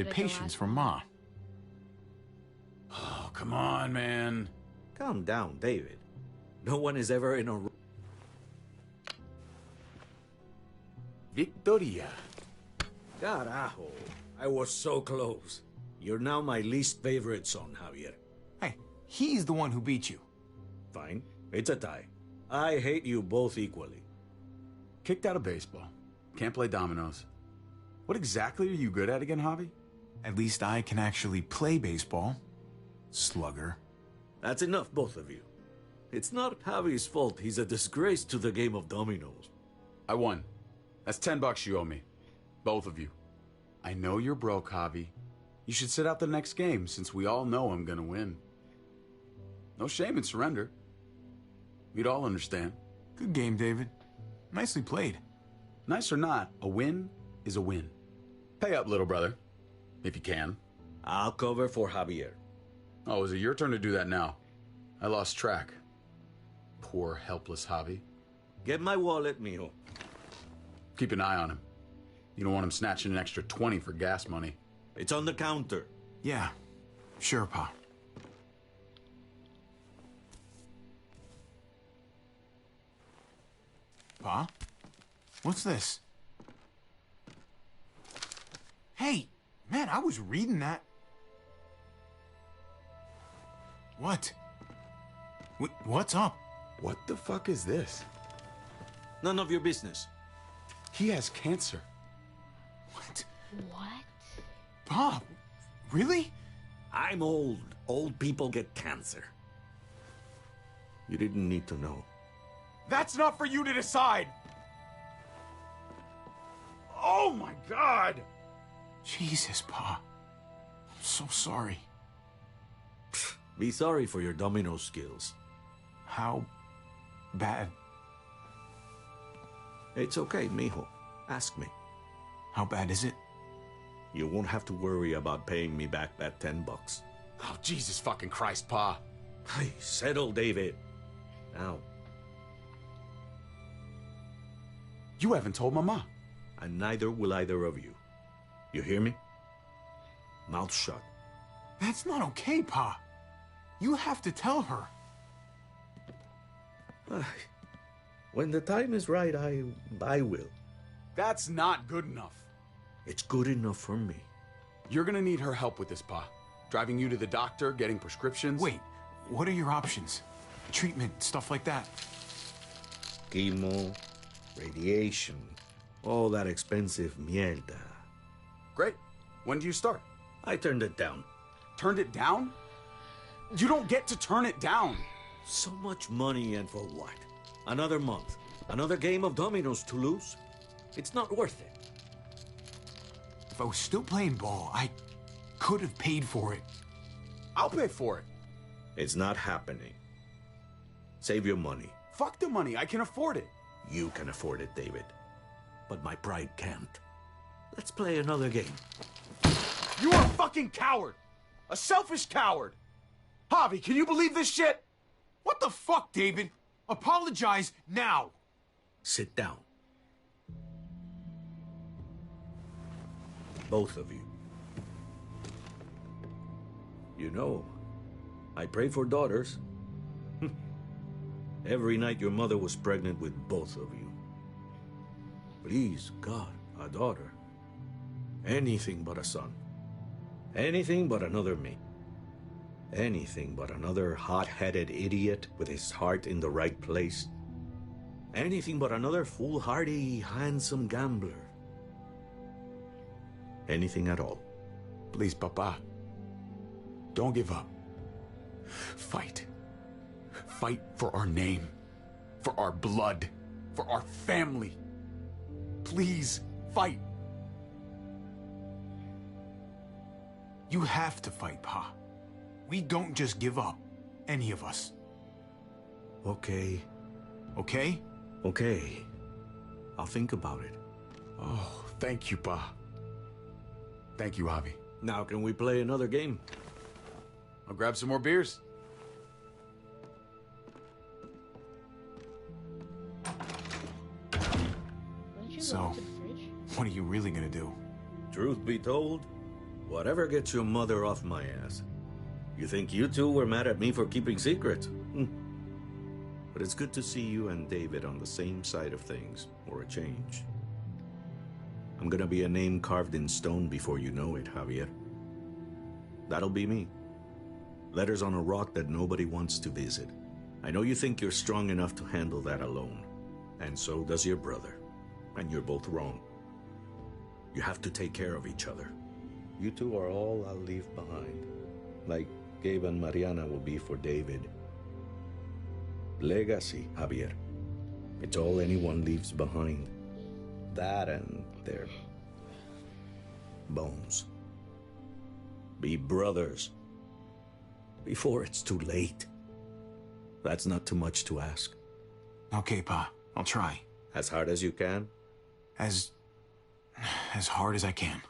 Patience from Ma. Oh, come on, man. Calm down, David. No one is ever in a... Victoria. Carajo. I was so close. You're now my least favorite son, Javier. Hey, he's the one who beat you. Fine. It's a tie. I hate you both equally. Kicked out of baseball. Can't play dominoes. What exactly are you good at again, Javi? At least I can actually play baseball. Slugger. That's enough, both of you. It's not Javi's fault he's a disgrace to the game of dominoes. I won. That's $10 you owe me. Both of you. I know you're broke, Javi. You should sit out the next game, since we all know I'm gonna win. No shame in surrender. We'd all understand. Good game, David. Nicely played. Nice or not, a win is a win. Pay up, little brother. If you can. I'll cover for Javier. Oh, is it your turn to do that now? I lost track. Poor, helpless Javi. Get my wallet, mijo. Keep an eye on him. You don't want him snatching an extra 20 for gas money. It's on the counter. Yeah, sure, Pa. Pa? What's this? Hey, man, I was reading that. What? What's up? What the fuck is this? None of your business. He has cancer. What? What? Pa, really? I'm old. Old people get cancer. You didn't need to know. That's not for you to decide! Oh my God! Jesus, Pa. I'm so sorry. Be sorry for your domino skills. How bad? It's okay, mijo. Ask me. How bad is it? You won't have to worry about paying me back that $10. Oh, Jesus fucking Christ, Pa. Hey, settle, David. Now. You haven't told Mama. And neither will either of you. You hear me? Mouth shut. That's not okay, Pa. You have to tell her. When the time is right, I will. That's not good enough. It's good enough for me. You're gonna need her help with this, Pa. Driving you to the doctor, getting prescriptions. Wait, what are your options? Treatment, stuff like that. Chemo, radiation, all that expensive mierda. Great. When do you start? I turned it down. Turned it down? You don't get to turn it down. So much money, and for what? Another month. Another game of dominoes to lose? It's not worth it. If I was still playing ball, I could have paid for it. I'll pay for it. It's not happening. Save your money. Fuck the money. I can afford it. You can afford it, David. But my pride can't. Let's play another game. You are a fucking coward. A selfish coward. Javi, can you believe this shit? What the fuck, David? Apologize now. Sit down. Both of you. You know, I pray for daughters. Every night your mother was pregnant with both of you. Please, God, a daughter. Anything but a son. Anything but another me. Anything but another hot-headed idiot with his heart in the right place. Anything but another foolhardy, handsome gambler. Anything at all. Please, Papa. Don't give up. Fight. Fight for our name. For our blood. For our family. Please, fight. You have to fight, Pa. We don't just give up. Any of us. Okay. Okay? Okay. I'll think about it. Oh, thank you, Pa. Thank you, Javi. Now can we play another game? I'll grab some more beers. Wouldn't you So, go to the fridge? what are you really gonna do? Truth be told, Whatever gets your mother off my ass. You think you two were mad at me for keeping secrets? But it's good to see you and David on the same side of things, for a change. I'm gonna be a name carved in stone before you know it, Javier. That'll be me. Letters on a rock that nobody wants to visit. I know you think you're strong enough to handle that alone. And so does your brother. And you're both wrong. You have to take care of each other. You two are all I'll leave behind. Like Gabe and Mariana will be for David. Legacy, Javier. It's all anyone leaves behind. That and their bones. Be brothers. Before it's too late. That's not too much to ask. Okay, Pa. I'll try. As hard as you can? As hard as I can.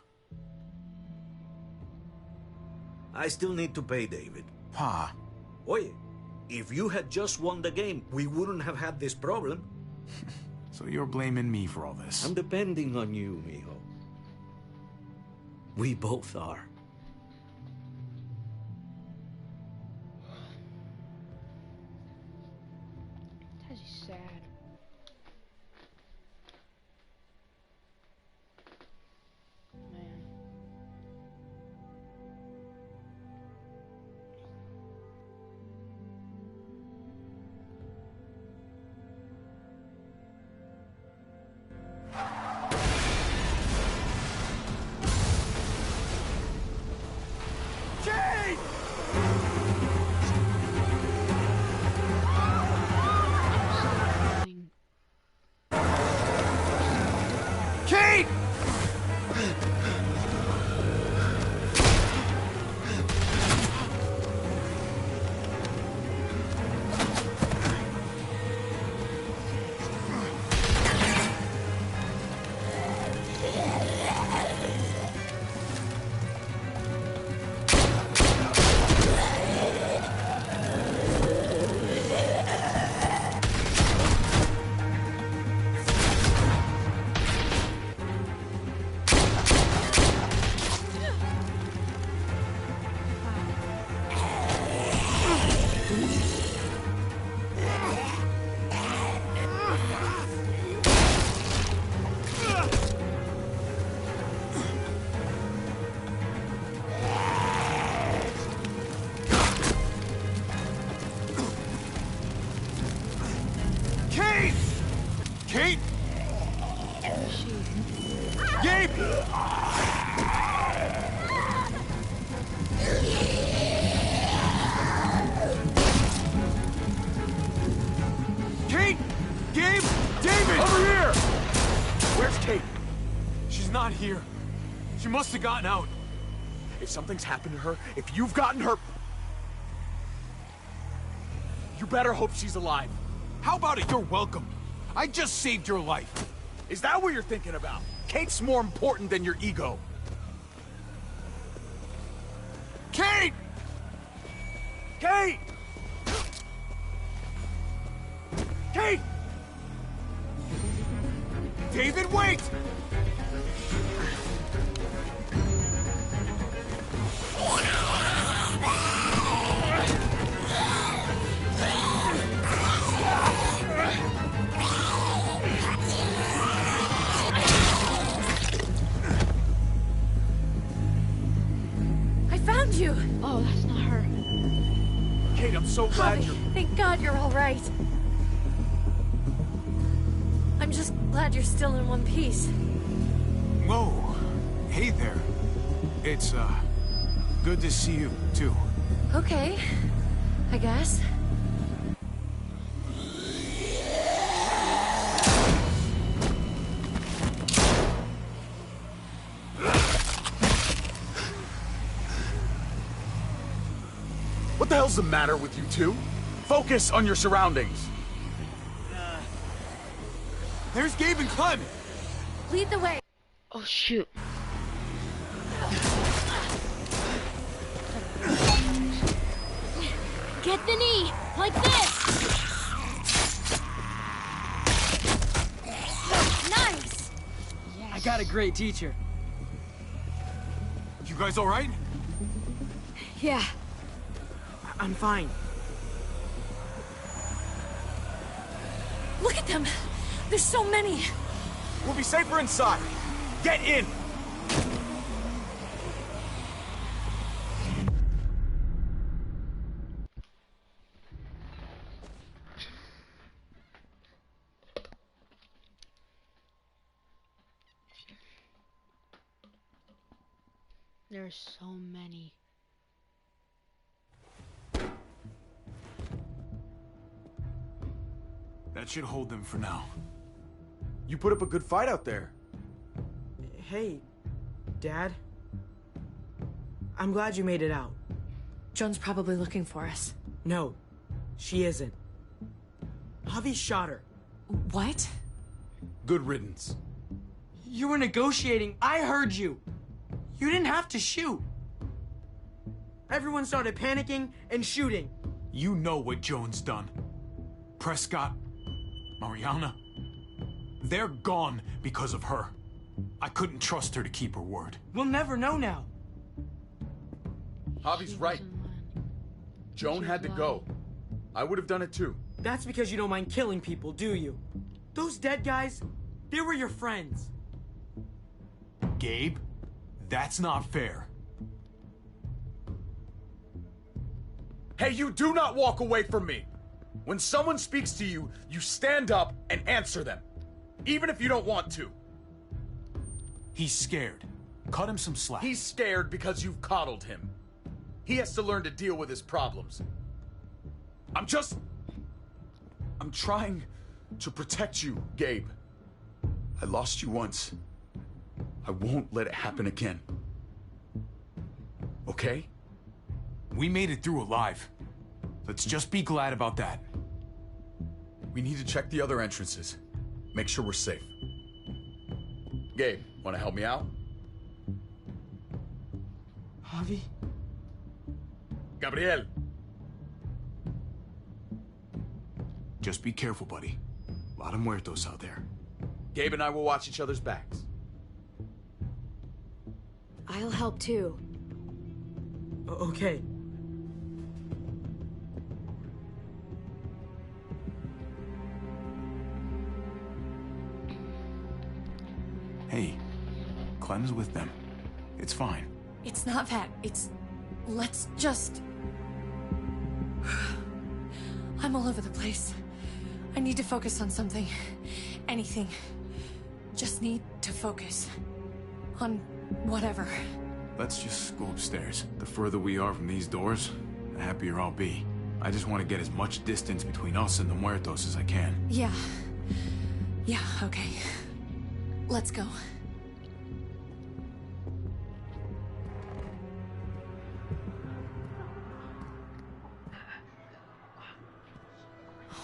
I still need to pay David. Pa. Oye, if you had just won the game, we wouldn't have had this problem. So you're blaming me for all this? I'm depending on you, mijo. We both are. That's sad. Man. Kate! Kate! Kate! Gabe! Kate! Gabe! David! Over here! Where's Kate? She's not here. She must have gotten out. If something's happened to her, if you've gotten her... You better hope she's alive. How about it? You're welcome. I just saved your life. Is that what you're thinking about? Kate's more important than your ego. Kate! Kate! Kate! David, wait! I found you! Oh, that's not her. Kate, I'm so glad Javi, you're... thank God you're all right. I'm just glad you're still in one piece. Whoa. Hey there. It's, good to see you, too. Okay, I guess. What the hell's the matter with you two? Focus on your surroundings. There's Gabe and Clem. Lead the way. Oh, shoot. Get the knee, like this. Nice. I got a great teacher. You guys all right? Yeah. I'm fine. Look at them! There's so many! We'll be safer inside. Get in! There's so many. That should hold them for now. You put up a good fight out there. Hey, Dad. I'm glad you made it out. Joan's probably looking for us. No, she isn't. Javi shot her. What? Good riddance. You were negotiating. I heard you. You didn't have to shoot. Everyone started panicking and shooting. You know what Joan's done. Prescott, Mariana, they're gone because of her. I couldn't trust her to keep her word. We'll never know now. Javi's right. Joan had to go. I would have done it too. That's because you don't mind killing people, do you? Those dead guys, they were your friends. Gabe, that's not fair. Hey, you do not walk away from me! When someone speaks to you, you stand up and answer them. Even if you don't want to. He's scared. Cut him some slack. He's scared because you've coddled him. He has to learn to deal with his problems. I'm trying to protect you, Gabe. I lost you once. I won't let it happen again. Okay? We made it through alive. Let's just be glad about that. We need to check the other entrances. Make sure we're safe. Gabe, want to help me out? Javi? Gabriel. Just be careful, buddy. A lot of muertos out there. Gabe and I will watch each other's backs. I'll help too. Okay. Hey, Clem's with them. It's fine. It's not that. It's... Let's just... I'm all over the place. I need to focus on something. Anything. Just need to focus. On whatever. Let's just go upstairs. The further we are from these doors, the happier I'll be. I just want to get as much distance between us and the muertos as I can. Yeah. Yeah, okay. Let's go.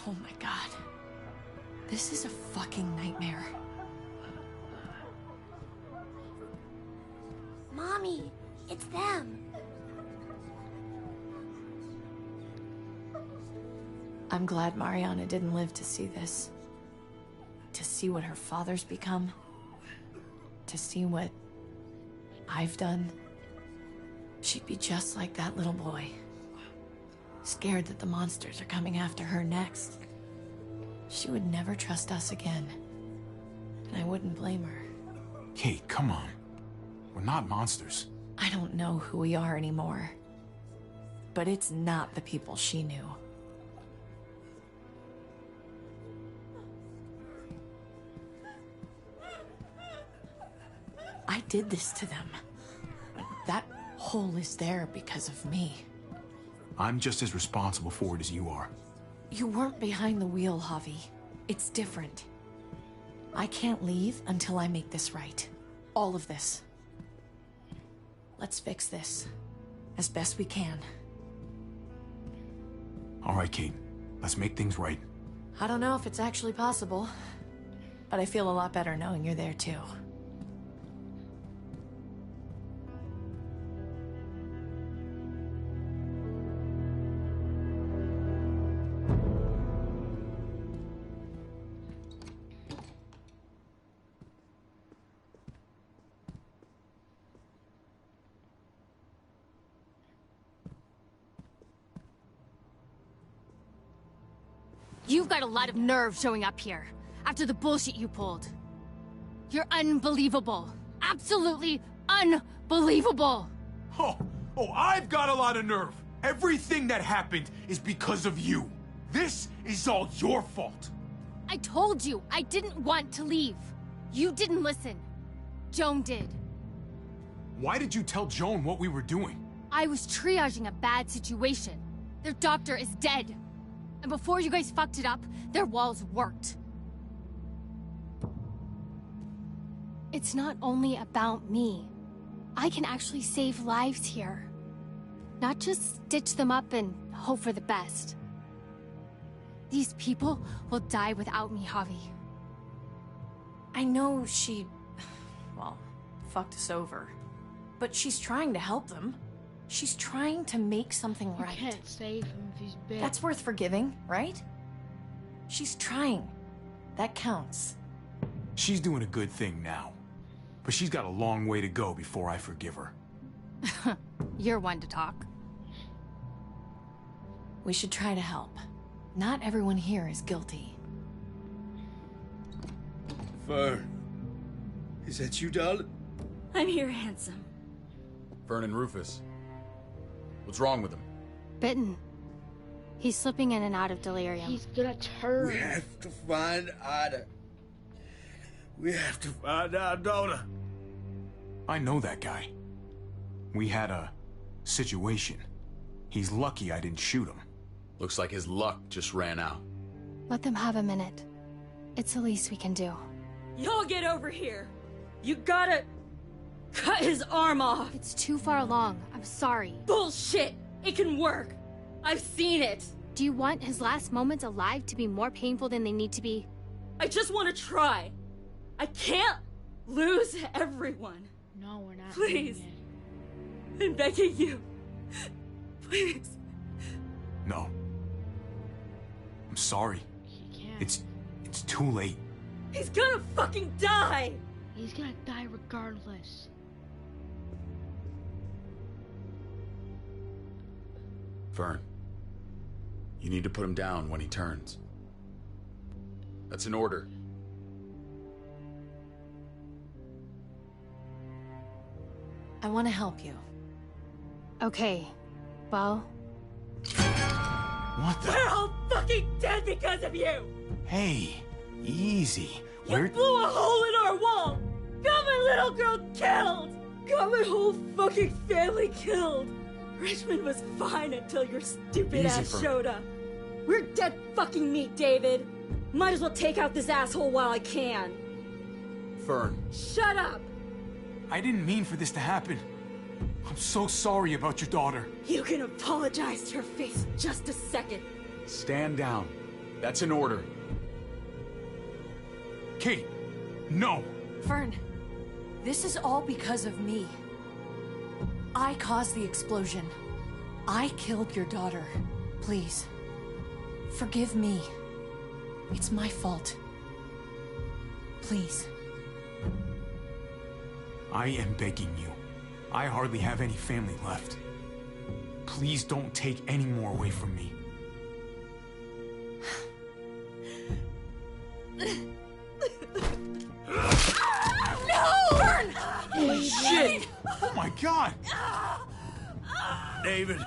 Oh my god. This is a fucking nightmare. Mommy, it's them. I'm glad Mariana didn't live to see this. To see what her father's become. To see what I've done. She'd be just like that little boy. Scared that the monsters are coming after her next. She would never trust us again. And I wouldn't blame her. Kate, come on. We're not monsters. I don't know who we are anymore. But it's not the people she knew. I did this to them. That hole is there because of me. I'm just as responsible for it as you are. You weren't behind the wheel, Javi. It's different. I can't leave until I make this right. All of this. Let's fix this. As best we can. All right, Kate. Let's make things right. I don't know if it's actually possible. But I feel a lot better knowing you're there too. You've got a lot of nerve showing up here, after the bullshit you pulled. You're unbelievable. Absolutely unbelievable. Oh, I've got a lot of nerve. Everything that happened is because of you. This is all your fault. I told you I didn't want to leave. You didn't listen. Joan did. Why did you tell Joan what we were doing? I was triaging a bad situation. Their doctor is dead. And before you guys fucked it up, their walls worked. It's not only about me. I can actually save lives here. Not just stitch them up and hope for the best. These people will die without me, Javi. I know she, well, fucked us over. But she's trying to help them. She's trying to make something right. You can't save him if he's big. That's worth forgiving, right? She's trying. That counts. She's doing a good thing now. But she's got a long way to go before I forgive her. You're one to talk. We should try to help. Not everyone here is guilty. Fern. Is that you, darling? I'm here, handsome. Fern and Rufus. What's wrong with him? Bitten. He's slipping in and out of delirium. He's gonna turn. We have to find Ada. We have to find our daughter. I know that guy. We had a situation. He's lucky I didn't shoot him. Looks like his luck just ran out. Let them have a minute. It's the least we can do. Y'all get over here. You gotta cut his arm off. It's too far along. I'm sorry. Bullshit. It can work. I've seen it. Do you want his last moments alive to be more painful than they need to be? I just want to try. I can't lose everyone. No, we're not. Please. doing I'm begging you. Please. No. I'm sorry. it. He can't. It's too late. He's gonna fucking die. He's gonna die regardless. Fern. You need to put him down when he turns. That's an order. I want to help you. Okay. Well, What the? We're all fucking dead because of you. Hey, easy. You blew a hole in our wall. Got my little girl killed. Got my whole fucking family killed. Richmond was fine until your stupid Easy, ass Fern. showed up. We're dead fucking meat, David. Might as well take out this asshole while I can. Fern. Shut up. I didn't mean for this to happen. I'm so sorry about your daughter. You can apologize to her face in just a second. Stand down. That's an order. Kate, no. Fern, this is all because of me. I caused the explosion. I killed your daughter. Please, forgive me. It's my fault. Please. I am begging you. I hardly have any family left. Please don't take any more away from me. No! Burn! Holy shit! Oh my god! David.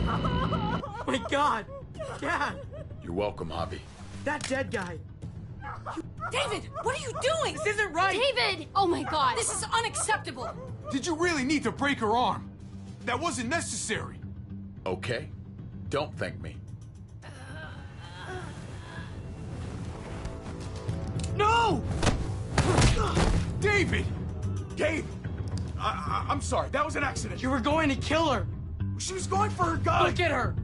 Oh my god! Dad! You're welcome, Javi. That dead guy! David, what are you doing? This isn't right! David! Oh my god! This is unacceptable. Did you really need to break her arm? That wasn't necessary. Okay? Don't thank me. No! David! Gabe! I'm sorry, that was an accident. You were going to kill her! She was going for her gun! Look at her!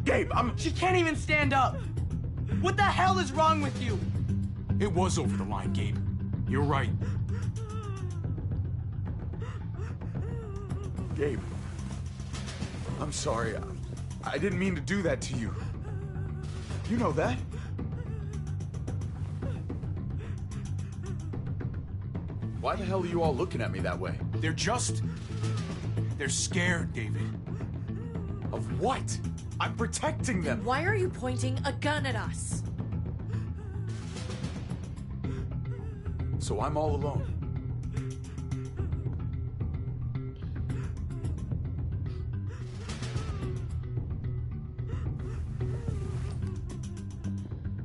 Gabe, She can't even stand up! What the hell is wrong with you? It was over the line, Gabe. You're right. Gabe. I'm sorry. I didn't mean to do that to you. You know that. Why the hell are you all looking at me that way? They're scared, David. Of what? I'm protecting them. Why are you pointing a gun at us? So I'm all alone.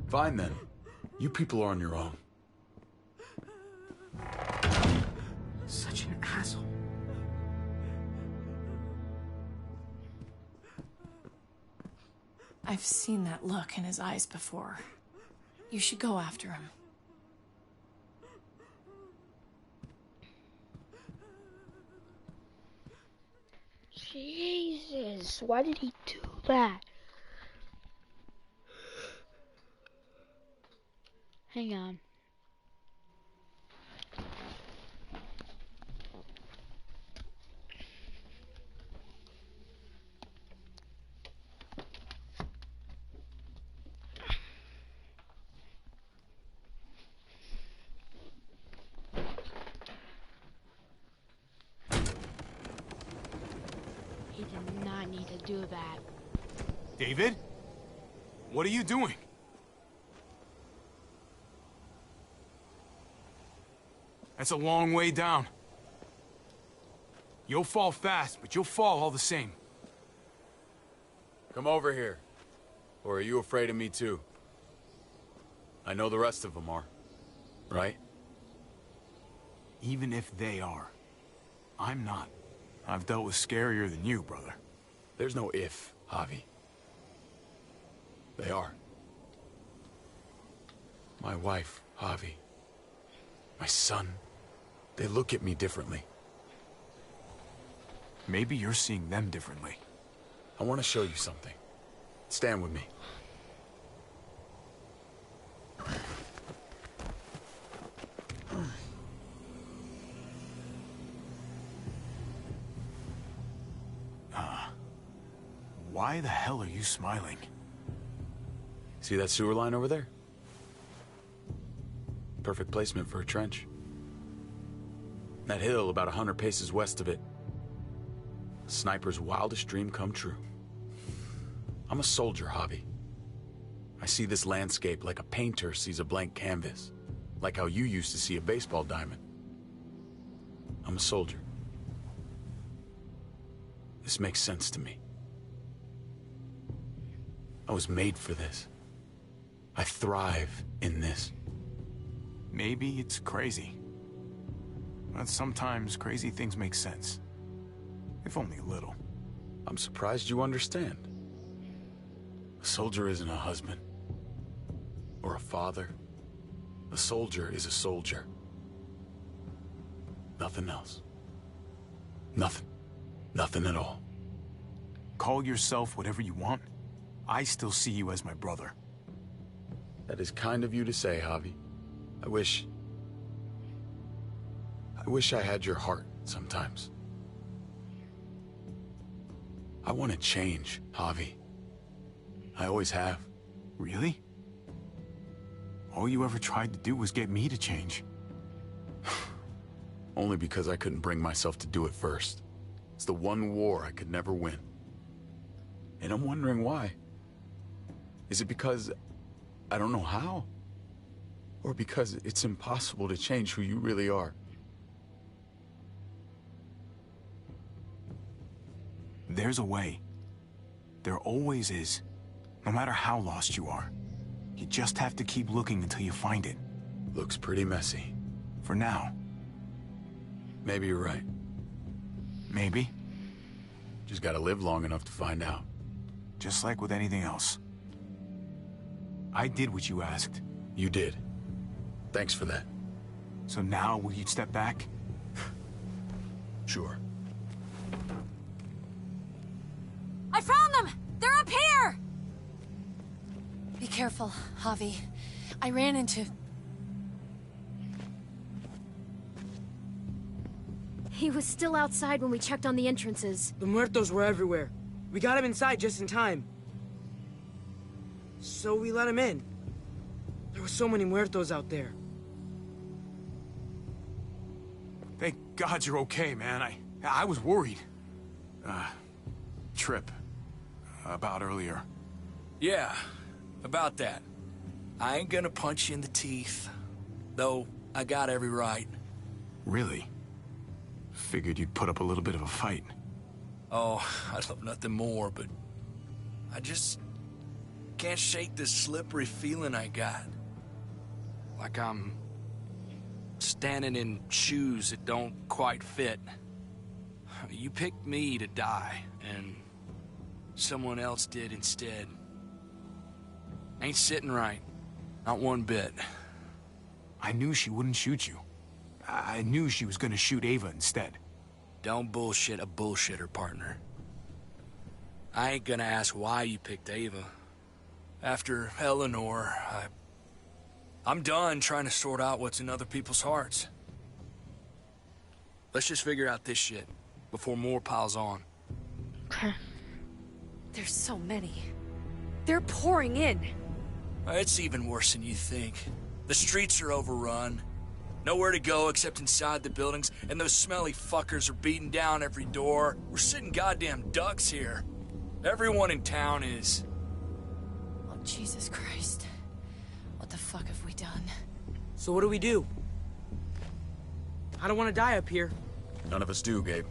Fine then. You people are on your own. Such an asshole. I've seen that look in his eyes before. You should go after him. Jesus, why did he do that? Hang on. He did not need to do that. David? What are you doing? That's a long way down. You'll fall fast, but you'll fall all the same. Come over here. Or are you afraid of me too? I know the rest of them are. Right? Even if they are, I'm not. I've dealt with scarier than you, brother. There's no if, Javi. They are. My wife, Javi. My son. They look at me differently. Maybe you're seeing them differently. I want to show you something. Stand with me. Why the hell are you smiling? See that sewer line over there? Perfect placement for a trench. That hill about 100 paces west of it. A sniper's wildest dream come true. I'm a soldier, Javi. I see this landscape like a painter sees a blank canvas. Like how you used to see a baseball diamond. I'm a soldier. This makes sense to me. I was made for this. I thrive in this. Maybe it's crazy. But sometimes crazy things make sense. If only a little. I'm surprised you understand. A soldier isn't a husband. Or a father. A soldier is a soldier. Nothing else. Nothing. Nothing at all. Call yourself whatever you want. I still see you as my brother. That is kind of you to say, Javi. I wish I had your heart sometimes. I want to change, Javi. I always have. Really? All you ever tried to do was get me to change. Only because I couldn't bring myself to do it first. It's the one war I could never win. And I'm wondering why. Is it because I don't know how? Or because it's impossible to change who you really are? There's a way. There always is. No matter how lost you are. You just have to keep looking until you find it. Looks pretty messy. For now. Maybe you're right. Maybe. Just gotta live long enough to find out. Just like with anything else. I did what you asked. You did. Thanks for that. So now, will you step back? Sure. I found them! They're up here! Be careful, Javi. I ran into... He was still outside when we checked on the entrances. The muertos were everywhere. We got him inside just in time. So we let him in. There were so many muertos out there. Thank God you're okay, man. I was worried. Trip. about earlier. Yeah, about that. I ain't gonna punch you in the teeth, though I got every right. Really? Figured you'd put up a little bit of a fight. Oh, I'd love nothing more, but I just can't shake this slippery feeling I got. Like I'm standing in shoes that don't quite fit. You picked me to die, and someone else did instead. Ain't sitting right. Not one bit. I knew she wouldn't shoot you. I knew she was gonna shoot Ava instead. Don't bullshit a bullshitter, partner. I ain't gonna ask why you picked Ava. After Eleanor, I'm done trying to sort out what's in other people's hearts. Let's just figure out this shit before more piles on. There's so many. They're pouring in. It's even worse than you think. The streets are overrun. Nowhere to go except inside the buildings, and those smelly fuckers are beating down every door. We're sitting goddamn ducks here. Everyone in town is. Oh, Jesus Christ. What the fuck have we done? So what do we do? I don't want to die up here. None of us do, Gabe.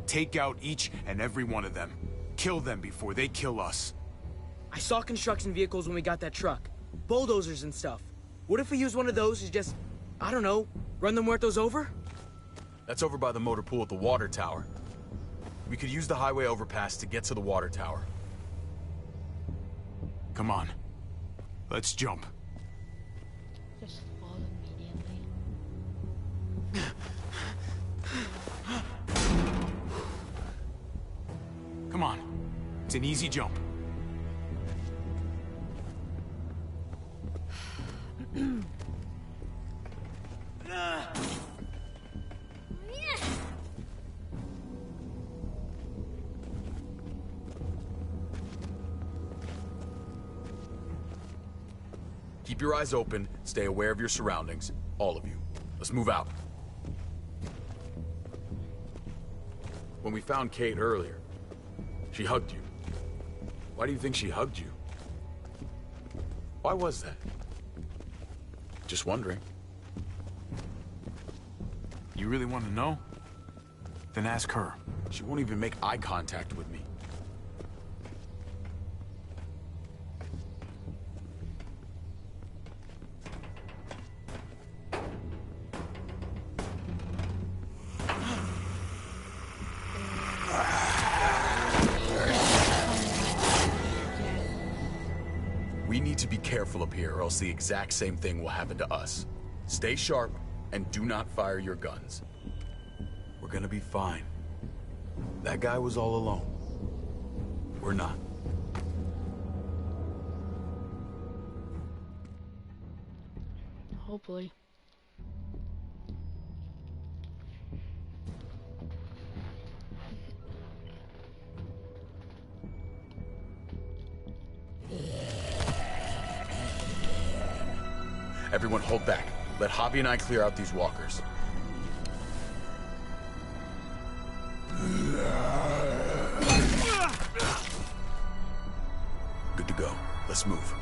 Take out each and every one of them. Kill them before they kill us. I saw construction vehicles when we got that truck. Bulldozers and stuff. What if we use one of those to just, I don't know, run the muertos over? That's over by the motor pool at the water tower. We could use the highway overpass to get to the water tower. Come on. Let's jump. Just fall immediately. Come on. It's an easy jump. Keep your eyes open, stay aware of your surroundings. All of you. Let's move out. When we found Kate earlier, she hugged you. Why do you think she hugged you? Why was that? Just wondering. You really want to know? Then ask her. She won't even make eye contact with me. We need to be careful up here, or else the exact same thing will happen to us. Stay sharp, and do not fire your guns. We're gonna be fine. That guy was all alone. We're not. Hopefully. Everyone hold back. Let Javi and I clear out these walkers. Good to go. Let's move.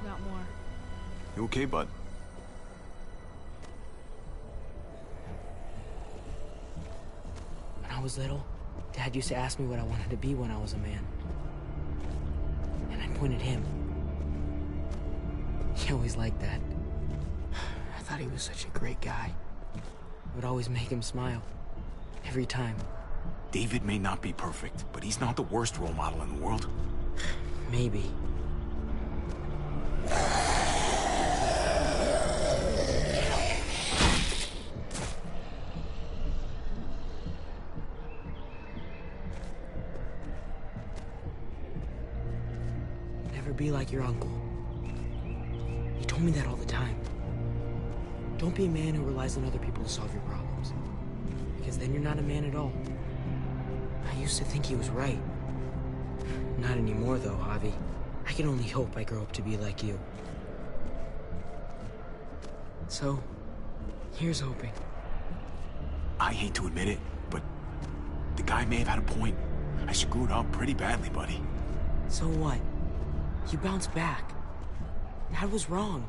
Got more. You okay, bud? When I was little, Dad used to ask me what I wanted to be when I was a man. And I pointed him. He always liked that. I thought he was such a great guy. It would always make him smile. Every time. David may not be perfect, but he's not the worst role model in the world. Maybe. Never be like your uncle. He told me that all the time. Don't be a man who relies on other people to solve your problems. Because then you're not a man at all. I used to think he was right. Not anymore, though, Javi. I can only hope I grow up to be like you. So, here's hoping. I hate to admit it, but the guy may have had a point. I screwed up pretty badly, buddy. So what? You bounced back. Dad was wrong.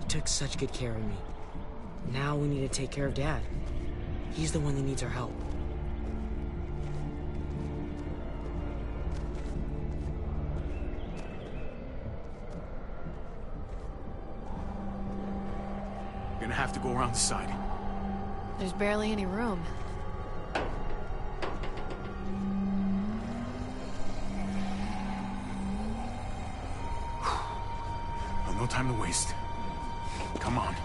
You took such good care of me. Now we need to take care of Dad. He's the one that needs our help. You're gonna have to go around the side. There's barely any room. Well, no time to waste. Come on.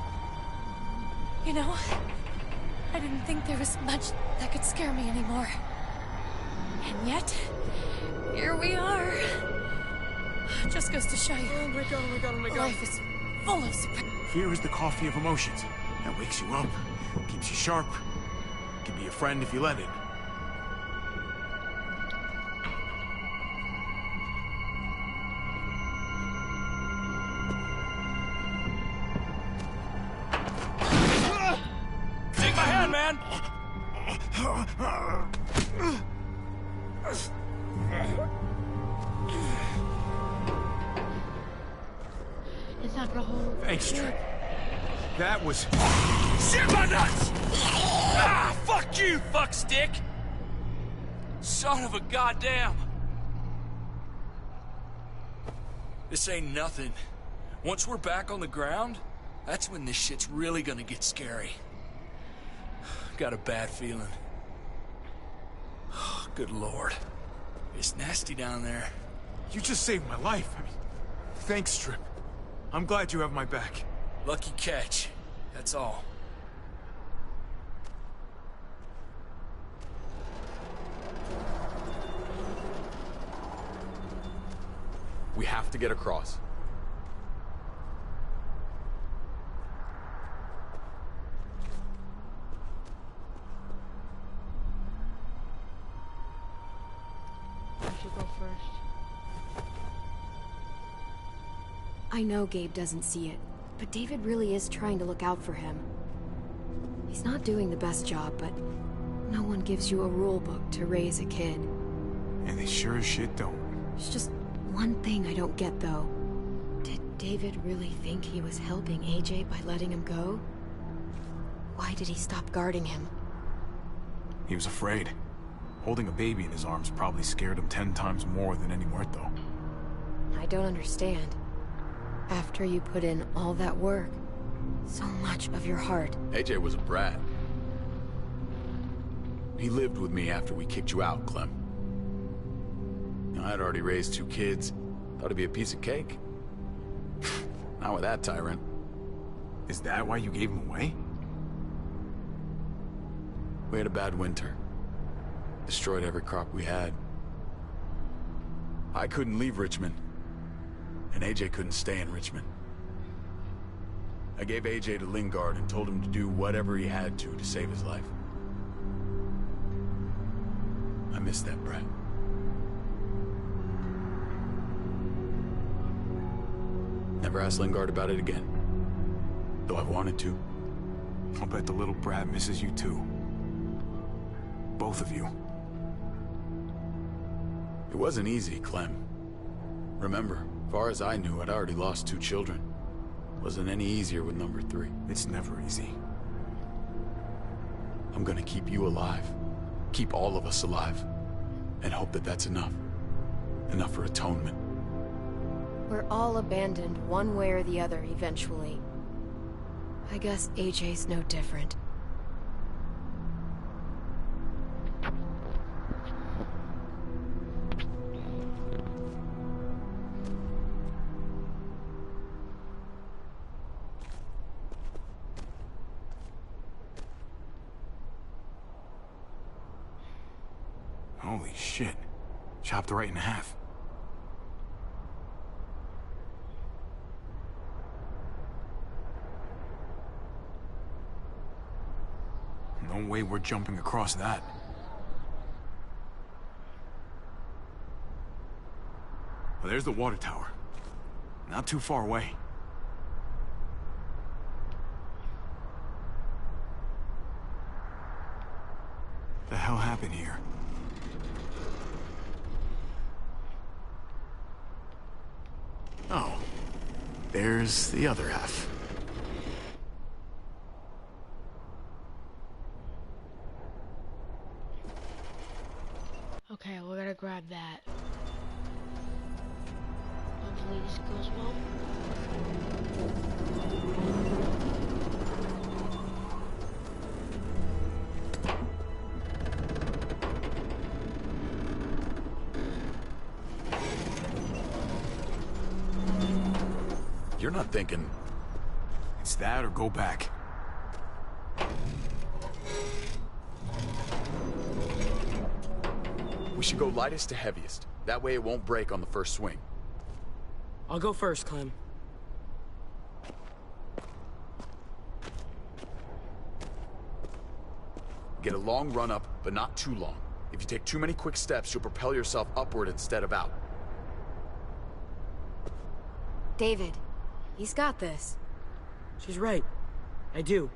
You know, I didn't think there was much that could scare me anymore. And yet, here we are. Just goes to show you. Oh my god, oh my god, oh my god. Life is full of surprises. Fear is the coffee of emotions. That wakes you up, keeps you sharp, can be a friend if you let it. Take my hand, man! It's not gonna hold. Thanks, Trip. That was... Shit my nuts! Ah, fuck you, fuckstick! Son of a goddamn! This ain't nothing. Once we're back on the ground, that's when this shit's really gonna get scary. Got a bad feeling. Oh, good lord. It's nasty down there. You just saved my life. I mean, thanks, Trip. I'm glad you have my back. Lucky catch. That's all. We have to get across. I should go first. I know Gabe doesn't see it, but David really is trying to look out for him. He's not doing the best job, but no one gives you a rule book to raise a kid. And they sure as shit don't. There's just one thing I don't get, though. Did David really think he was helping AJ by letting him go? Why did he stop guarding him? He was afraid. Holding a baby in his arms probably scared him 10 times more than any muerto. I don't understand. After you put in all that work, so much of your heart. AJ was a brat. He lived with me after we kicked you out, Clem. You know, I'd already raised 2 kids. Thought it'd be a piece of cake. Not with that tyrant. Is that why you gave him away? We had a bad winter. Destroyed every crop we had. I couldn't leave Richmond. And AJ couldn't stay in Richmond. I gave AJ to Lingard and told him to do whatever he had to save his life. I miss that brat. Never asked Lingard about it again. Though I've wanted to. I'll bet the little brat misses you too. Both of you. It wasn't easy, Clem. Remember, far as I knew, I'd already lost 2 children. Wasn't any easier with number 3. It's never easy. I'm gonna keep you alive. Keep all of us alive. And hope that that's enough. Enough for atonement. We're all abandoned one way or the other eventually. I guess AJ's no different. Holy shit. Chopped right in half. No way we're jumping across that. Well, there's the water tower. Not too far away. happen here? Oh, there's the other half. Okay, we gotta grab that. Hopefully this goes well. You're not thinking... It's that or go back. We should go lightest to heaviest. That way it won't break on the first swing. I'll go first, Clem. Get a long run up, but not too long. If you take too many quick steps, you'll propel yourself upward instead of out. David, he's got this. She's right. I do.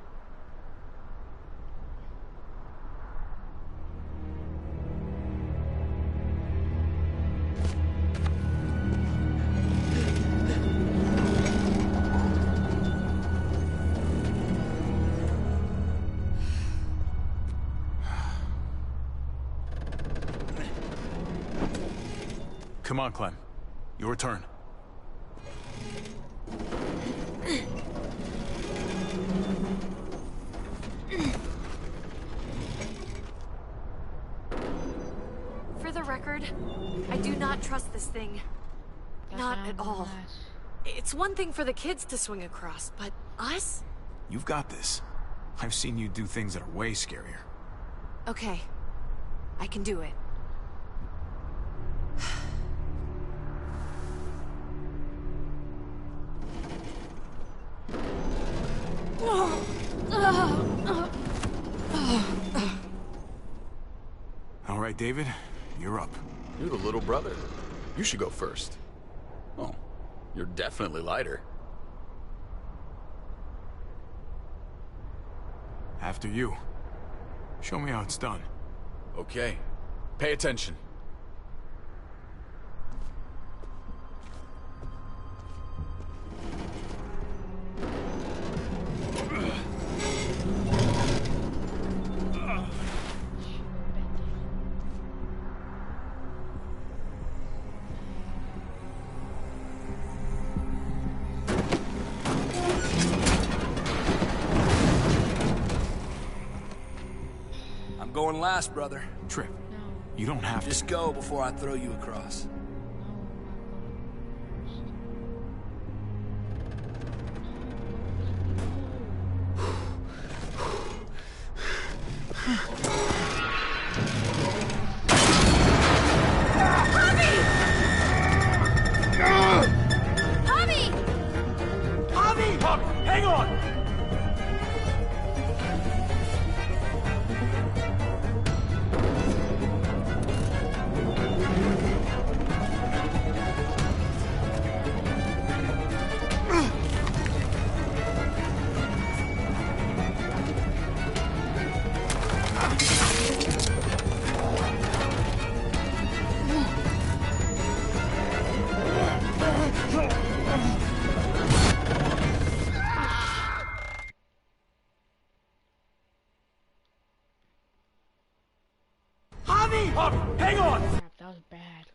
Come on, Clem. Your turn. For the record, I do not trust this thing. Not at all. It's one thing for the kids to swing across, but us? You've got this. I've seen you do things that are way scarier. Okay. I can do it. All right, David, you're up. You're the little brother. You should go first. Oh, you're definitely lighter. After you. Show me how it's done. Okay. Pay attention. I'm going last, brother. Trip. You don't have Just go before I throw you across. Hang on! Hang on! Crap, that was bad.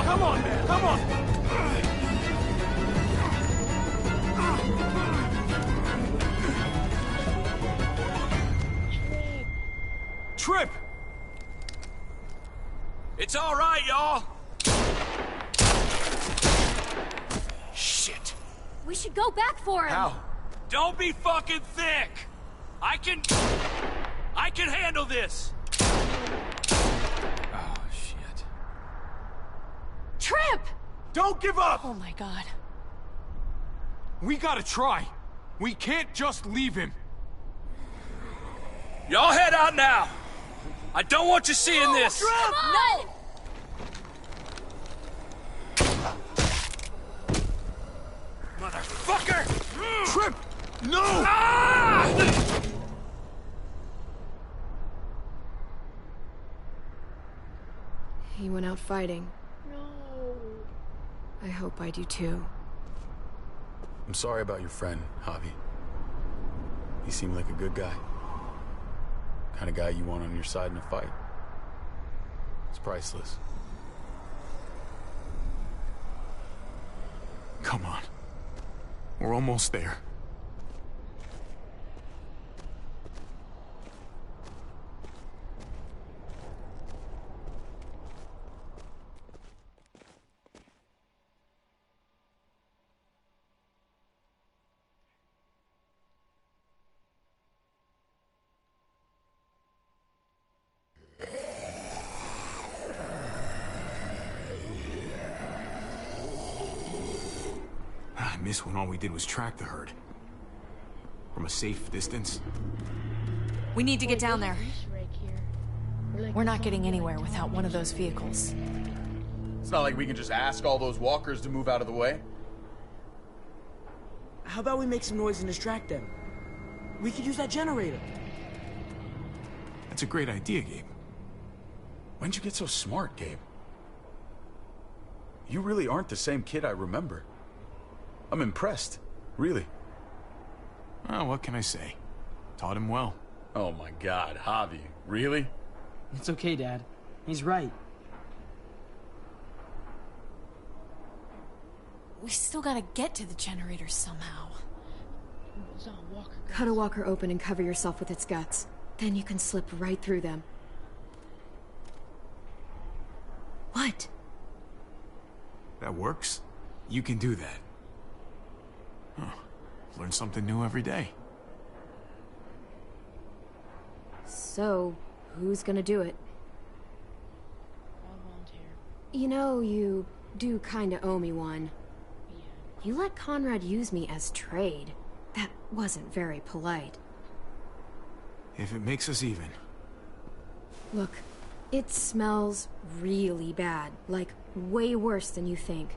Come on, man! Come on! Trip! It's all right, y'all. Shit. We should go back for him. How? Don't be fucking thick. I can handle this. Oh, shit. Trip! Don't give up! Oh my god. We gotta try. We can't just leave him. Y'all head out now. I don't want you seeing this. No! Motherfucker! Trip! No! Ah! He went out fighting. No. I hope I do too. I'm sorry about your friend, Javi. He seemed like a good guy. Kind of guy you want on your side in a fight. It's priceless. Come on. We're almost there. I miss when all we did was track the herd. From a safe distance. We need to get down there. Right here. We're not getting anywhere without one of those vehicles. It's not like we can just ask all those walkers to move out of the way. How about we make some noise and distract them? We could use that generator. That's a great idea, Gabe. When'd you get so smart, Gabe? You really aren't the same kid I remember. I'm impressed, really. Well, what can I say? Taught him well. Oh my God, Javi, really? It's okay, Dad. He's right. We still gotta get to the generator somehow. It's on Walker. Cut a walker open and cover yourself with its guts. Then you can slip right through them. What? That works? You can do that. Huh. Learn something new every day. So, who's gonna do it? I'll volunteer. You know, you do kinda owe me one. Yeah. You let Conrad use me as trade. That wasn't very polite. If it makes us even. Look, it smells really bad. Like, way worse than you think.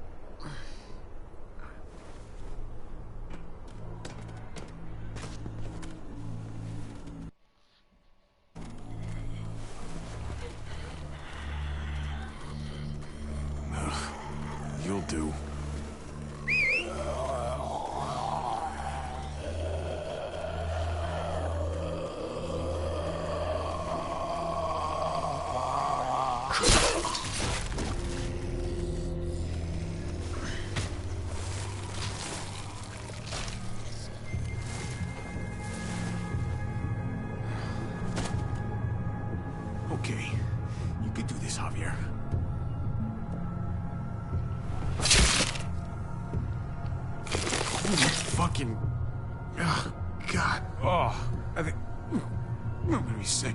You'll do. Okay, you could do this, Javier. Fucking... Oh, God. Oh, I think... I'm gonna be sick.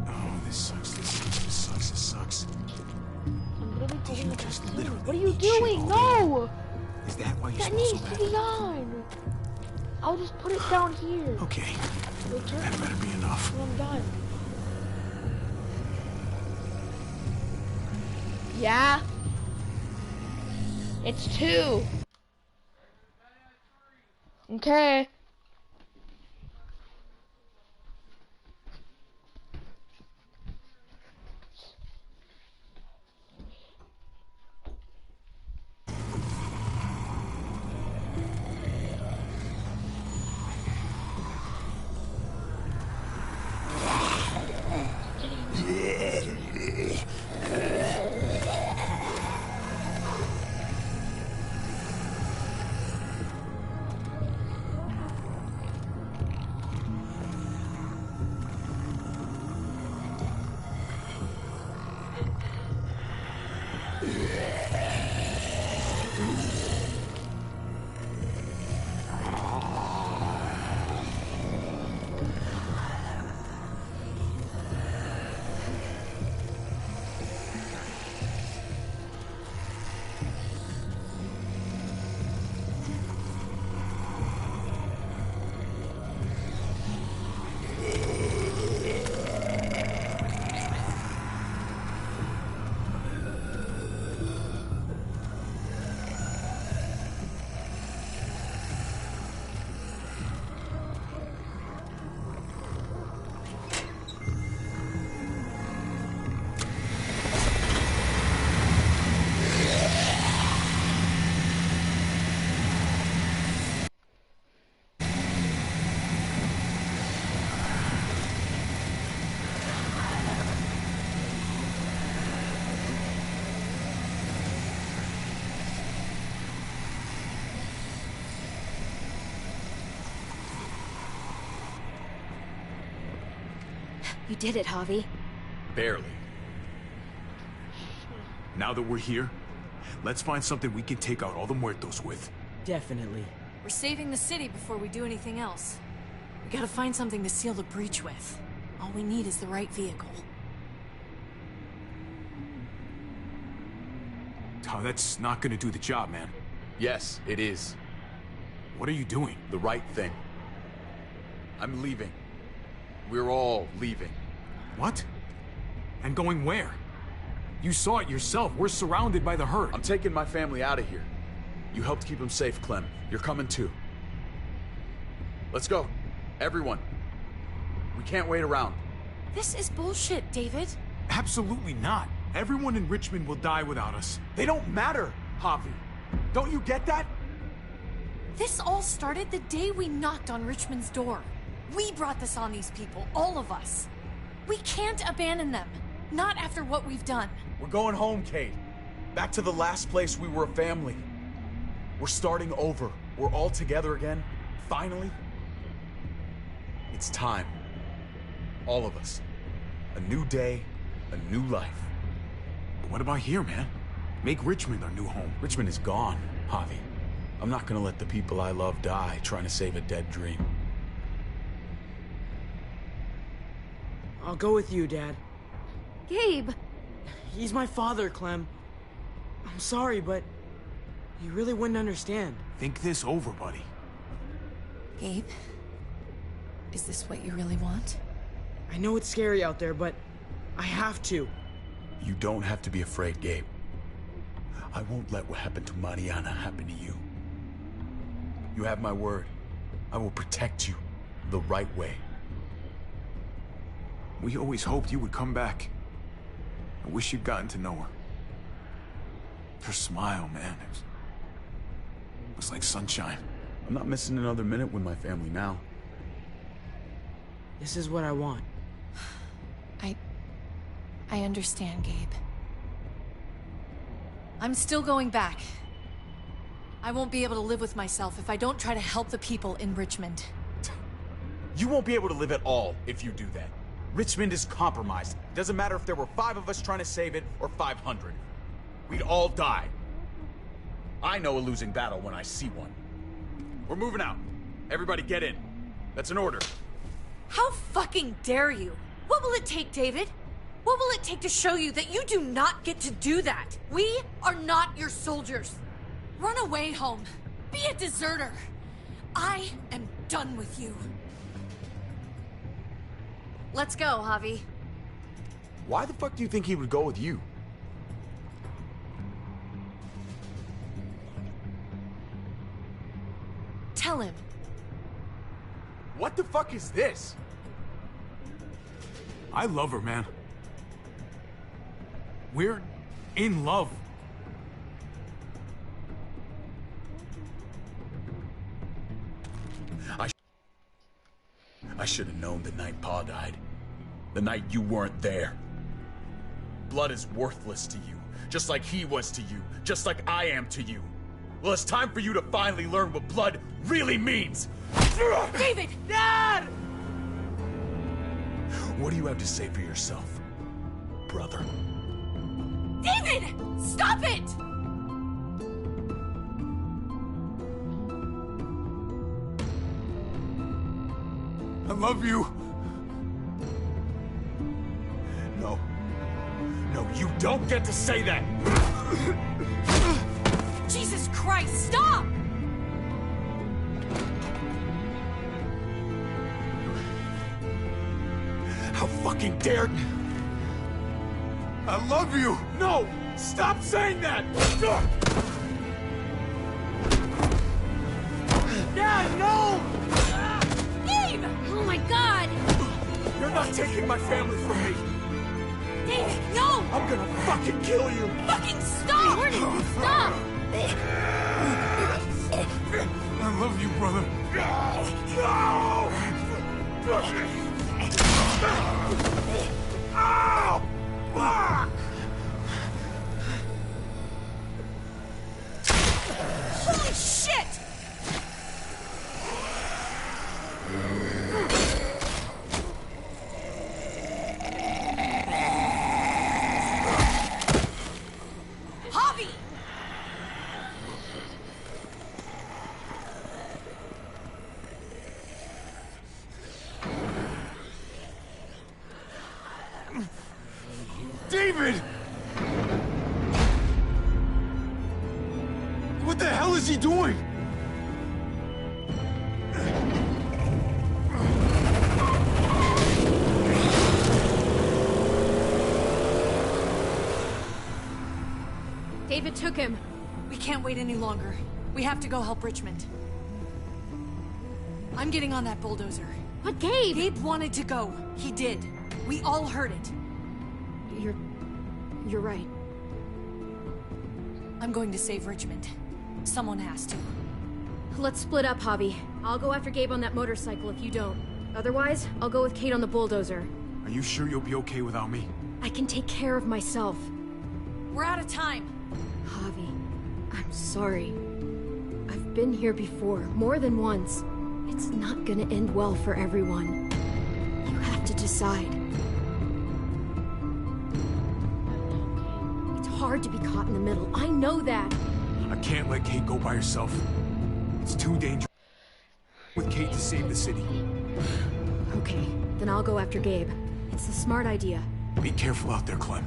Oh, this sucks, this sucks, this sucks, this sucks. I'm literally Did you pulling just it. literally What are you eat shit doing? all No! day? Is that why you That smell needs so to bad? be on. I'll just put it down here. Okay, Your turn. that better be enough. When I'm done. Yeah? It's 2. Okay. We did it, Javi. Barely. Now that we're here, let's find something we can take out all the muertos with. Definitely. We're saving the city before we do anything else. We gotta find something to seal the breach with. All we need is the right vehicle. Oh, that's not gonna do the job, man. Yes, it is. What are you doing? The right thing. I'm leaving. We're all leaving. What? And going where? You saw it yourself. We're surrounded by the herd. I'm taking my family out of here. You helped keep them safe, Clem. You're coming too. Let's go. Everyone. We can't wait around. This is bullshit, David. Absolutely not. Everyone in Richmond will die without us. They don't matter, Javi. Don't you get that? This all started the day we knocked on Richmond's door. We brought this on these people, all of us. We can't abandon them. Not after what we've done. We're going home, Kate. Back to the last place we were a family. We're starting over. We're all together again. Finally. It's time. All of us. A new day, a new life. But what about here, man? Make Richmond our new home. Richmond is gone, Javi. I'm not gonna let the people I love die trying to save a dead dream. I'll go with you, Dad. Gabe! He's my father, Clem. I'm sorry, but he really wouldn't understand. Think this over, buddy. Gabe? Is this what you really want? I know it's scary out there, but I have to. You don't have to be afraid, Gabe. I won't let what happened to Mariana happen to you. You have my word. I will protect you the right way. We always hoped you would come back. I wish you'd gotten to know her. Her smile, man, it was like sunshine. I'm not missing another minute with my family now. This is what I want. I understand, Gabe. I'm still going back. I won't be able to live with myself if I don't try to help the people in Richmond. You won't be able to live at all if you do that. Richmond is compromised. It doesn't matter if there were 5 of us trying to save it or 500. We'd all die. I know a losing battle when I see one. We're moving out. Everybody get in. That's an order. How fucking dare you? What will it take, David? What will it take to show you that you do not get to do that? We are not your soldiers. Run away home. Be a deserter. I am done with you. Let's go, Javi. Why the fuck do you think he would go with you? Tell him. What the fuck is this? I love her, man. We're in love. I should have known the night Pa died. The night you weren't there. Blood is worthless to you, just like he was to you, just like I am to you. Well, it's time for you to finally learn what blood really means. David! Dad! What do you have to say for yourself, brother? David! Stop it! I love you. No. No, you don't get to say that! Jesus Christ, stop! How fucking dare you! I love you! No! Stop saying that! Dad, no! Gabe! Oh my god! You're not taking my family from me! David, no! I'm gonna fucking kill you! Fucking stop! Stop! I love you, brother. No! Ow! Fuck! Holy shit! David! What the hell is he doing? David took him. We can't wait any longer. We have to go help Richmond. I'm getting on that bulldozer. But Gabe! Gabe wanted to go. He did. We all heard it. You're right. I'm going to save Richmond. Someone has to. Let's split up, Javi. I'll go after Gabe on that motorcycle if you don't. Otherwise, I'll go with Kate on the bulldozer. Are you sure you'll be okay without me? I can take care of myself. We're out of time. Javi, I'm sorry. I've been here before, more than once. It's not gonna end well for everyone. You have to decide. It's hard to be caught in the middle. I know that. I can't let Kate go by herself. It's too dangerous with Kate to save the city. Okay, then I'll go after Gabe. It's a smart idea. Be careful out there, Clem.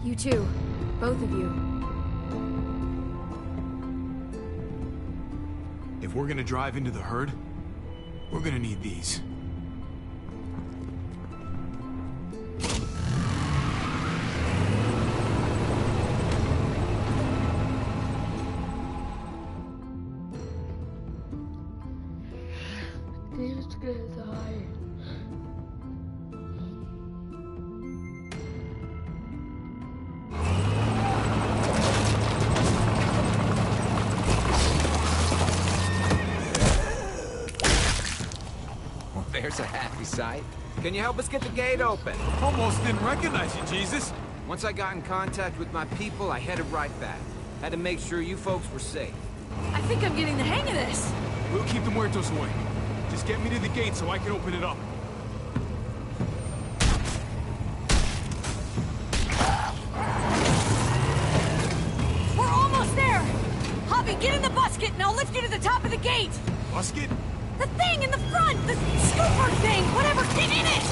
You too. Both of you. If we're gonna drive into the herd, we're gonna need these. David's gonna die. Well, there's a happy sight. Can you help us get the gate open? Almost didn't recognize you, Jesus. Once I got in contact with my people, I headed right back. Had to make sure you folks were safe. I think I'm getting the hang of this. We'll keep the muertos away. Just get me to the gate so I can open it up. We're almost there! Javi, get in the busket and I'll lift you to the top of the gate! Busket? The thing in the front! The scooper thing! Whatever! Get in it!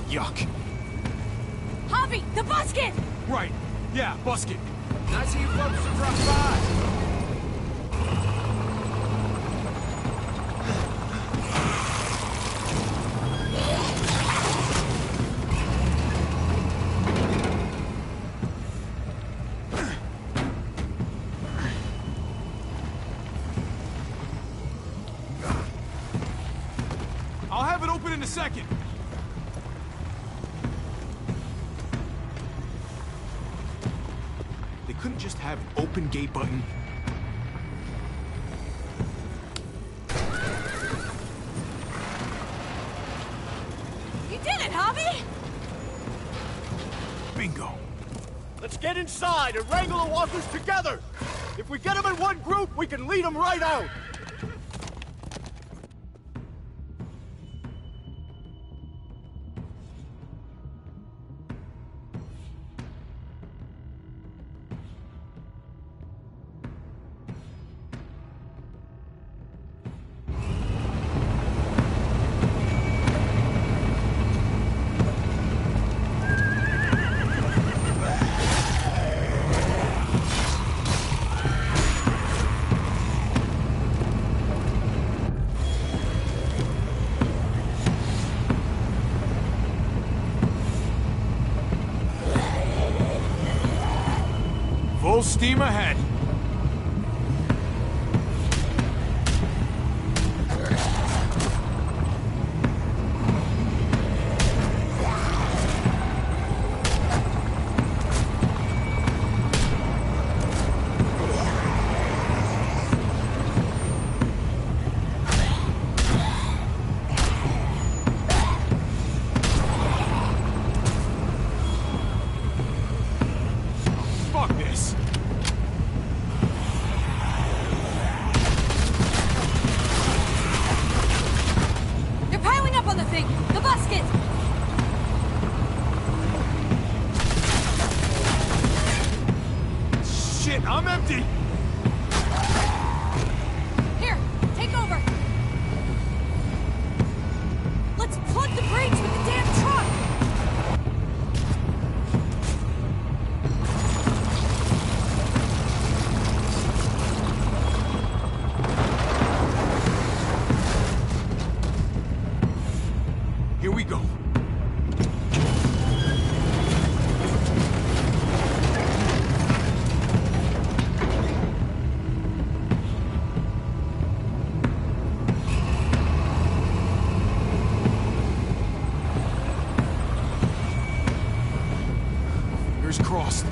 Yuck. Javi, the busket! Right. Yeah, busket. Nice of you folks to drop by. I'll have it open in a second. They couldn't just have an open gate button. You did it, Javi! Bingo. Let's get inside and wrangle the walkers together! If we get them in one group, we can lead them right out! Full steam ahead. Fuck this. I'm empty! Here, take over! Let's plug the breach with the damn truck! Here we go. Fingers crossed.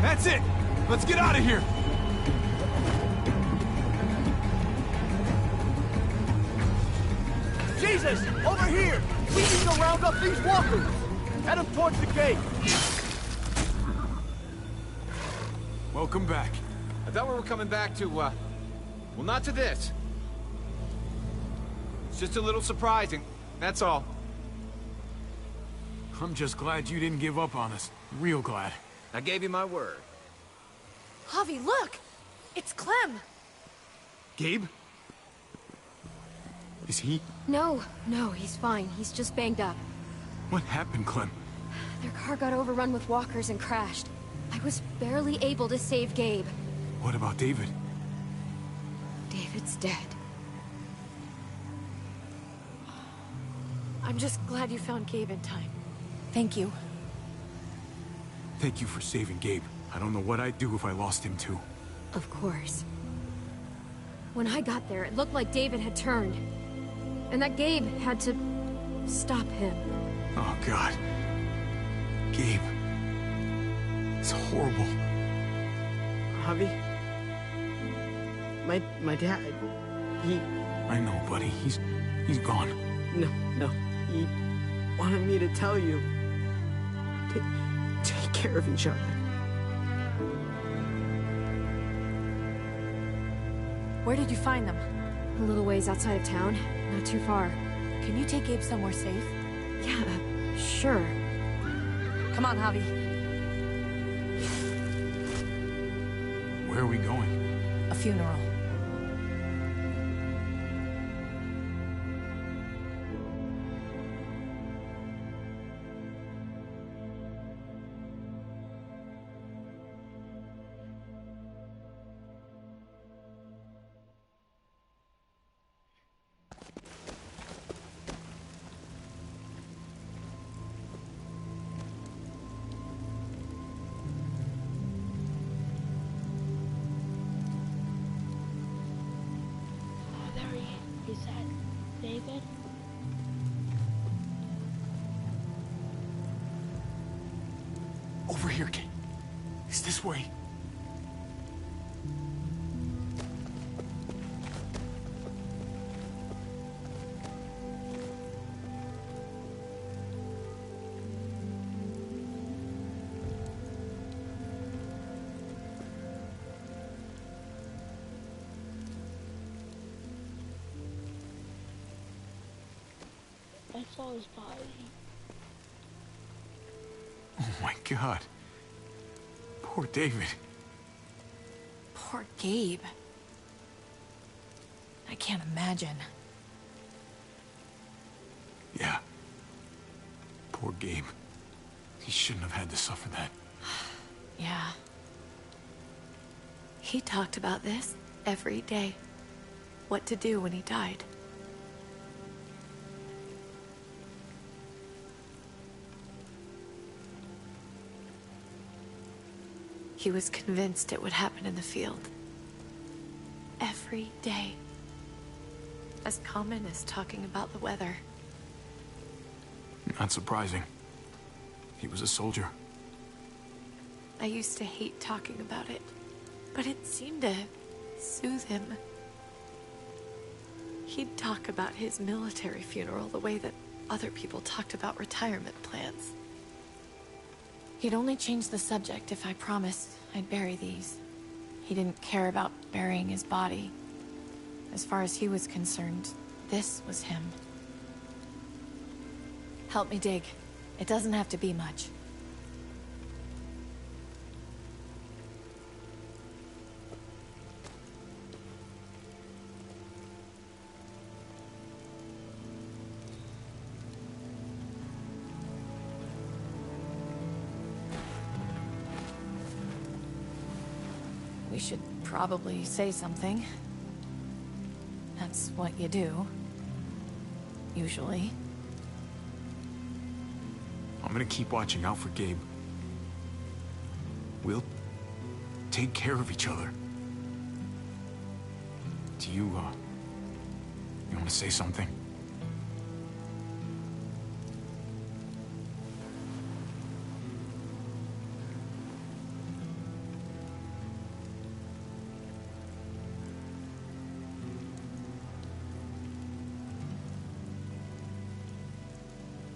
That's it! Let's get out of here! Jesus! Over here! We need to round up these walkers! Head them towards the gate! Welcome back. I thought we were coming back to, well, not to this. It's just a little surprising, that's all. I'm just glad you didn't give up on us. Real glad. I gave you my word. Javi, look! It's Clem! Gabe? Is he? No, he's fine. He's just banged up. What happened, Clem? Their car got overrun with walkers and crashed. I was barely able to save Gabe. What about David? David's dead. I'm just glad you found Gabe in time. Thank you. Thank you for saving Gabe. I don't know what I'd do if I lost him too. Of course. When I got there, it looked like David had turned. And that Gabe had to stop him. Oh, God. Gabe. It's horrible. Javi? My dad, he... I know, buddy. He's gone. No. He wanted me to tell you. Take care of each other. Where did you find them? A little ways outside of town. Not too far. Can you take Gabe somewhere safe? Yeah, sure. Come on, Javi. Where are we going? A funeral. Is that David? Over here, Kate. It's this way. I saw his body. Oh my God. Poor David. Poor Gabe. I can't imagine. Yeah. Poor Gabe. He shouldn't have had to suffer that. Yeah. He talked about this every day. What to do when he died. He was convinced it would happen in the field. Every day. As common as talking about the weather. Not surprising. He was a soldier. I used to hate talking about it, but it seemed to soothe him. He'd talk about his military funeral the way that other people talked about retirement plans. He'd only change the subject if I promised I'd bury these. He didn't care about burying his body. As far as he was concerned, this was him. Help me dig. It doesn't have to be much. We should probably say something. That's what you do. Usually. I'm gonna keep watching out for Gabe. We'll take care of each other. Do you want to say something?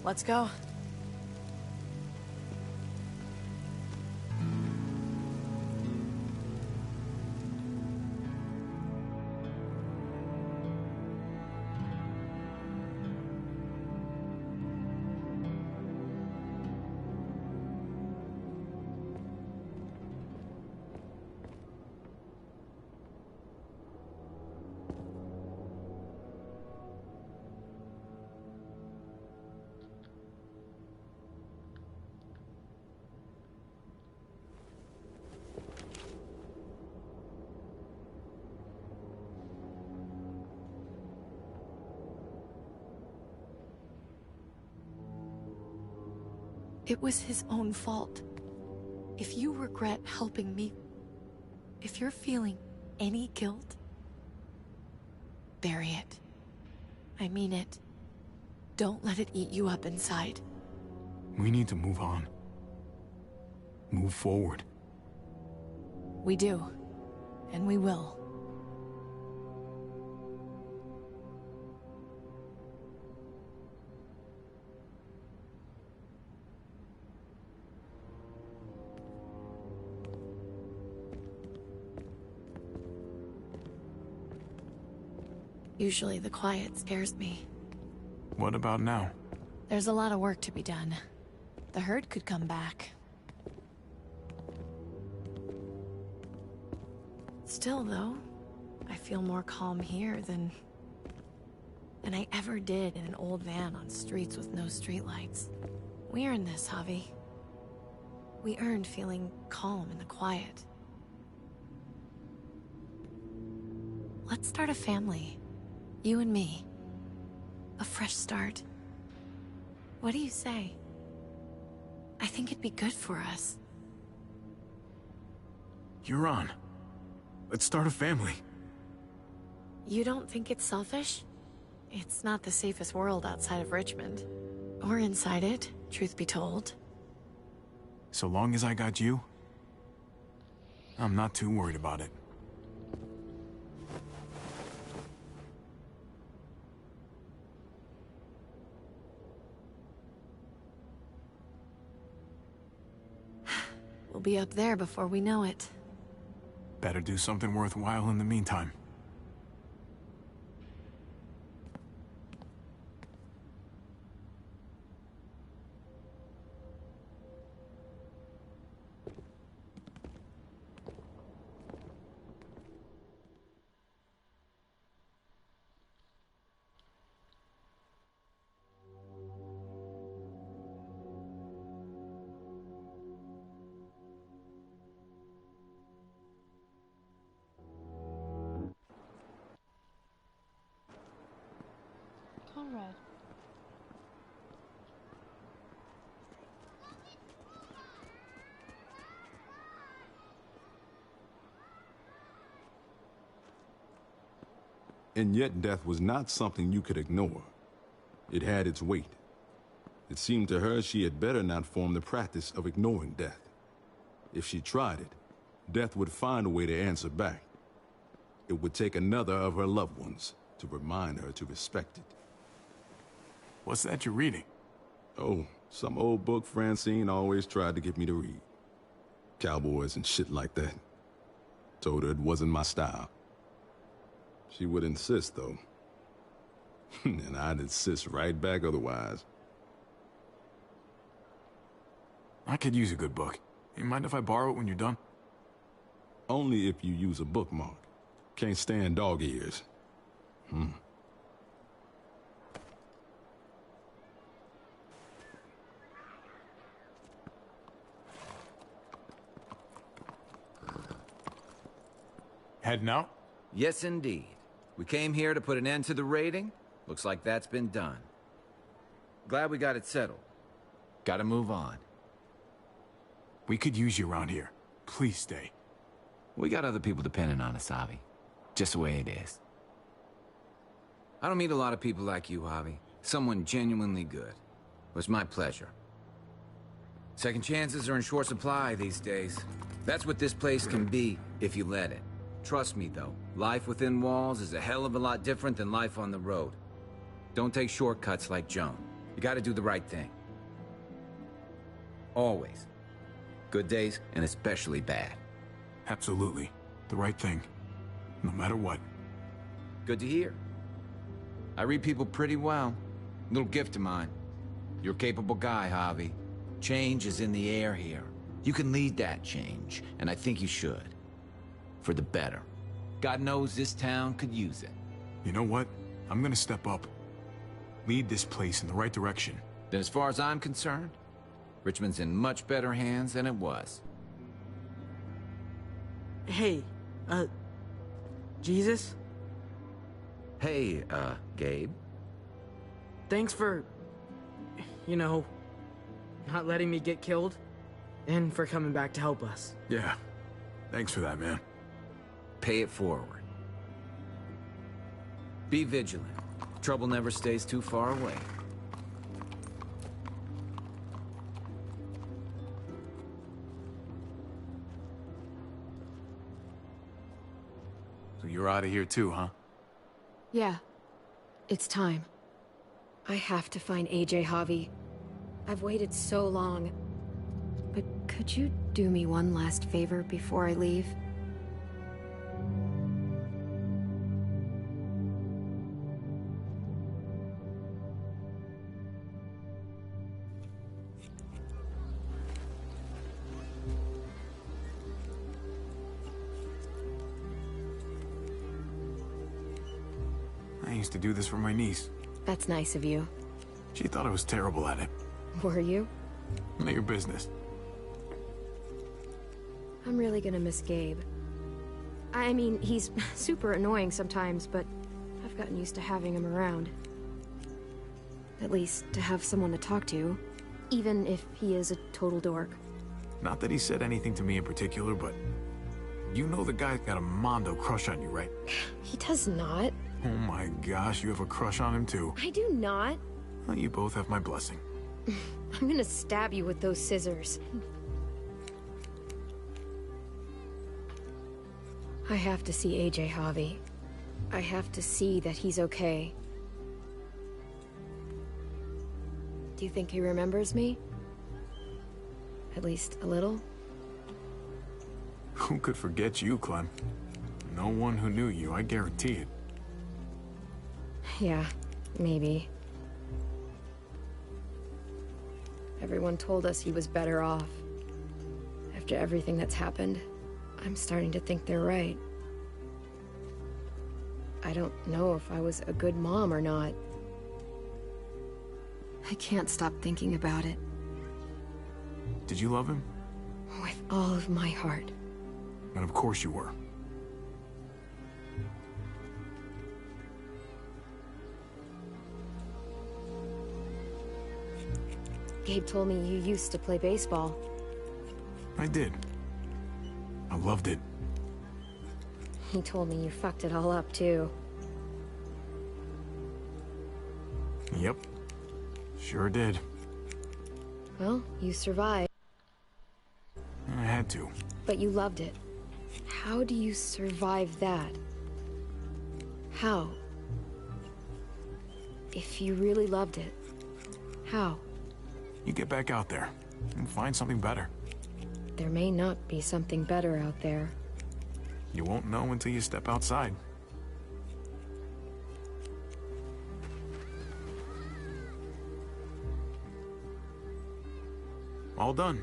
Let's go. It was his own fault. If you regret helping me, if you're feeling any guilt, bury it. I mean it. Don't let it eat you up inside. We need to move on. Move forward. We do. And we will. Usually the quiet scares me. What about now? There's a lot of work to be done. The herd could come back. Still, though, I feel more calm here than I ever did in an old van on streets with no streetlights. We earned this, Javi. We earned feeling calm in the quiet. Let's start a family. You and me. A fresh start. What do you say? I think it'd be good for us. You're on. Let's start a family. You don't think it's selfish? It's not the safest world outside of Richmond. Or inside it, truth be told. So long as I got you, I'm not too worried about it. We'll be up there before we know it. Better do something worthwhile in the meantime. Conrad. And yet death was not something you could ignore. It had its weight. It seemed to her she had better not form the practice of ignoring death. If she tried it, death would find a way to answer back. It would take another of her loved ones, to remind her to respect it. What's that you're reading? Oh, some old book Francine always tried to get me to read. Cowboys and shit like that. Told her it wasn't my style. She would insist, though. And I'd insist right back otherwise. I could use a good book. You mind if I borrow it when you're done? Only if you use a bookmark. Can't stand dog ears. Heading out? Yes, indeed. We came here to put an end to the raiding. Looks like that's been done. Glad we got it settled. Gotta move on. We could use you around here. Please stay. We got other people depending on us, Javi. Just the way it is. I don't meet a lot of people like you, Javi. Someone genuinely good. It was my pleasure. Second chances are in short supply these days. That's what this place can be, if you let it. Trust me, though. Life within walls is a hell of a lot different than life on the road. Don't take shortcuts like Joan. You gotta do the right thing. Always. Good days, and especially bad. Absolutely. The right thing. No matter what. Good to hear. I read people pretty well. Little gift of mine. You're a capable guy, Javi. Change is in the air here. You can lead that change, and I think you should. For the better. God knows this town could use it. You know what? I'm gonna step up. Lead this place in the right direction. Then as far as I'm concerned, Richmond's in much better hands than it was. Hey, Jesus? Hey, Gabe. Thanks for, not letting me get killed, and for coming back to help us. Yeah. Thanks for that, man. Pay it forward. Be vigilant. Trouble never stays too far away. So you're out of here too, huh? Yeah. It's time. I have to find AJ, Javi. I've waited so long. But could you do me one last favor before I leave? I used to do this for my niece. That's nice of you. She thought I was terrible at it. Were you? None of your business. I'm really gonna miss Gabe. I mean, he's super annoying sometimes, but I've gotten used to having him around. At least, to have someone to talk to, even if he is a total dork. Not that he said anything to me in particular, but... You know the guy's got a Mondo crush on you, right? He does not. Oh my gosh, you have a crush on him too. I do not. Well, you both have my blessing. I'm gonna stab you with those scissors. I have to see AJ, Javi. I have to see that he's okay. Do you think he remembers me? At least a little? Who could forget you, Clem? No one who knew you, I guarantee it. Yeah, maybe. Everyone told us he was better off. After everything that's happened, I'm starting to think they're right. I don't know if I was a good mom or not. I can't stop thinking about it. Did you love him? With all of my heart. And of course you were. Gabe told me you used to play baseball. I did. I loved it. He told me you fucked it all up, too. Yep. Sure did. Well, you survived. I had to. But you loved it. How do you survive that? How? If you really loved it, how? You get back out there and find something better. There may not be something better out there. You won't know until you step outside. All done.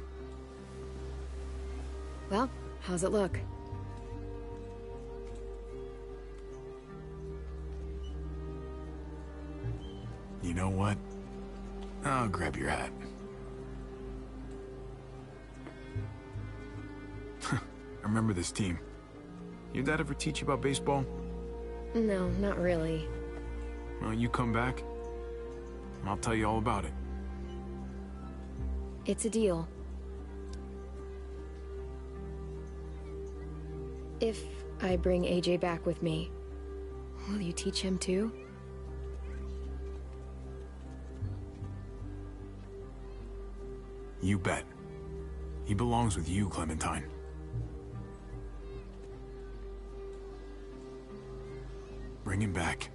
Well, how's it look? You know what? I'll grab your hat. I remember this team. Your dad ever teach you about baseball? No, not really. Well, you come back, and I'll tell you all about it. It's a deal. If I bring AJ back with me, will you teach him too? You bet. He belongs with you, Clementine. Bring him back.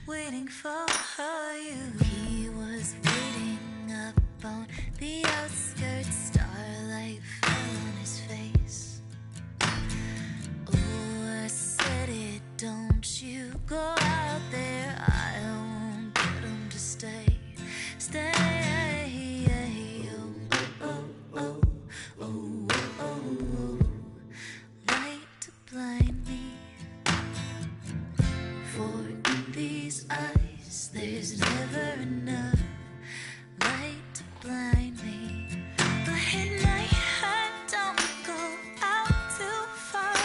Waiting for you. He was waiting up on the outskirts. Starlight fell on his face. Oh, I said it, don't you go out there. I won't get him to stay. Stay. Oh, oh, oh, oh, oh, oh. Light to blind me. For in these eyes, there's never enough light to blind me. But at night, I don't go out too far.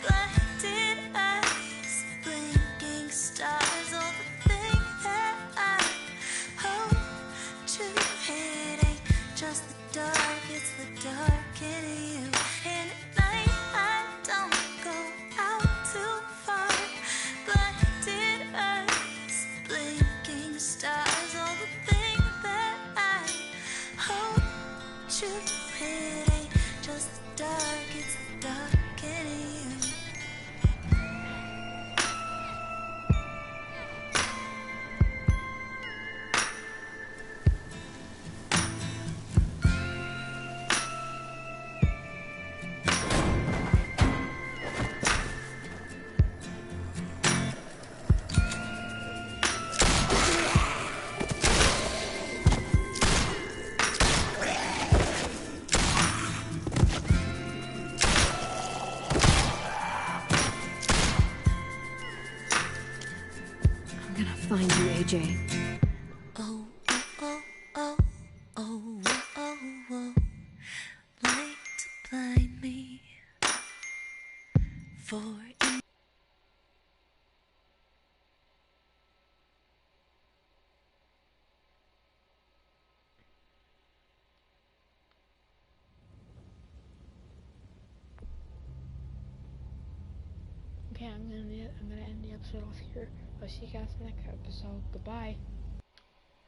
Blinded eyes, blinking stars, all the things that I hope to hit ain't just the dark, it's the dark in you. And at night, I don't go out too far. Blinded eyes, blinking stars, all the things that I hope to hit ain't just the dark, it's the dark. Jay. Oh, oh, oh, oh, oh, oh, oh, light to blind me. For in Okay, I'm gonna end the episode off here. I'll see you guys in the next episode. Goodbye.